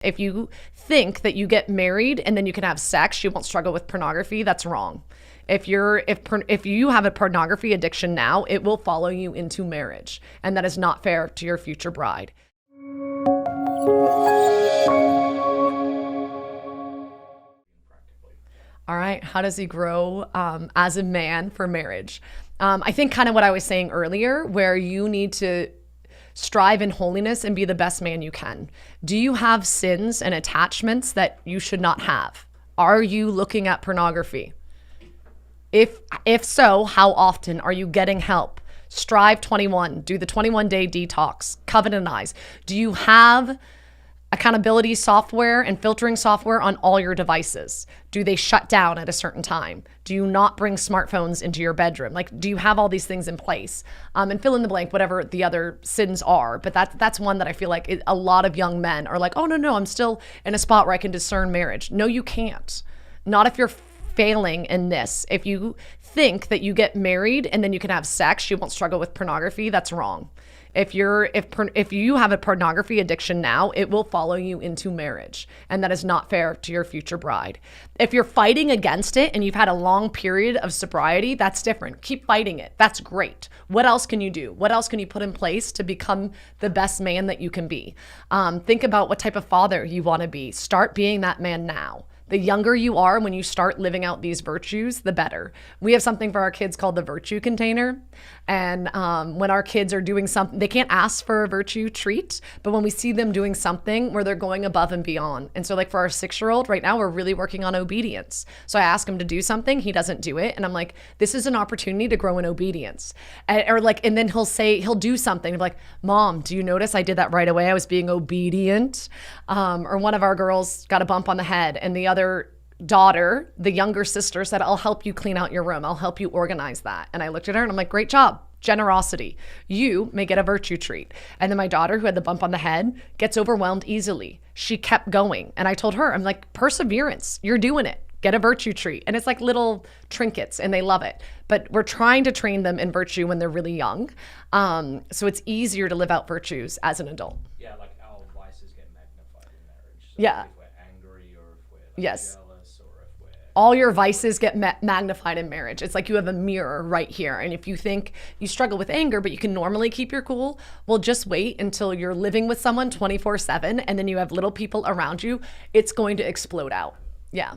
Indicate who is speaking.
Speaker 1: If you think that you get married and then you can have sex, you won't struggle with pornography, that's wrong. If you have a pornography addiction now, it will follow you into marriage, and that is not fair to your future bride. All right, how does he grow as a man for marriage? I think kind of what I was saying earlier, where you need to strive in holiness and be the best man you can. Do you have sins and attachments that you should not have? Are you looking at pornography? If so, how often? Are you getting help? Strive 21, do the 21-day detox, covenantize. Do you have accountability software and filtering software on all your devices? Do they shut down at a certain time? Do you not bring smartphones into your bedroom? Like, do you have all these things in place? And fill in the blank, whatever the other sins are. But that's one that I feel like a lot of young men are like, oh, no, I'm still in a spot where I can discern marriage. No, you can't. Not if you're failing in this. If you think that you get married and then you can have sex, you won't struggle with pornography, that's wrong. If you have a pornography addiction now, it will follow you into marriage, and that is not fair to your future bride. If you're fighting against it and you've had a long period of sobriety, that's different. Keep fighting it. That's great. What else can you do? What else can you put in place to become the best man that you can be? Think about what type of father you want to be. Start being that man now. The younger you are, when you start living out these virtues, the better. We have something for our kids called the virtue container. And when our kids are doing something, they can't ask for a virtue treat, but when we see them doing something where they're going above and beyond. And so like for our 6-year-old right now, we're really working on obedience. So I ask him to do something, he doesn't do it. And I'm like, this is an opportunity to grow in obedience. And then he'll do something. I'm like, Mom, do you notice I did that right away? I was being obedient. Or one of our girls got a bump on the head, and the other daughter, the younger sister, said, I'll help you clean out your room. I'll help you organize that. And I looked at her and I'm like, great job. Generosity. You may get a virtue treat. And then my daughter, who had the bump on the head, gets overwhelmed easily. She kept going. And I told her, I'm like, perseverance. You're doing it. Get a virtue treat. And it's like little trinkets and they love it. But we're trying to train them in virtue when they're really young. So it's easier to live out virtues as an adult.
Speaker 2: Yeah, like our vices get magnified in marriage. So
Speaker 1: Yeah.
Speaker 2: if we're angry or if we're
Speaker 1: Yes.
Speaker 2: jealous or if we're...
Speaker 1: All your vices get magnified in marriage. It's like you have a mirror right here. And if you think you struggle with anger, but you can normally keep your cool, well, just wait until you're living with someone 24/7 and then you have little people around you. It's going to explode out. Yeah.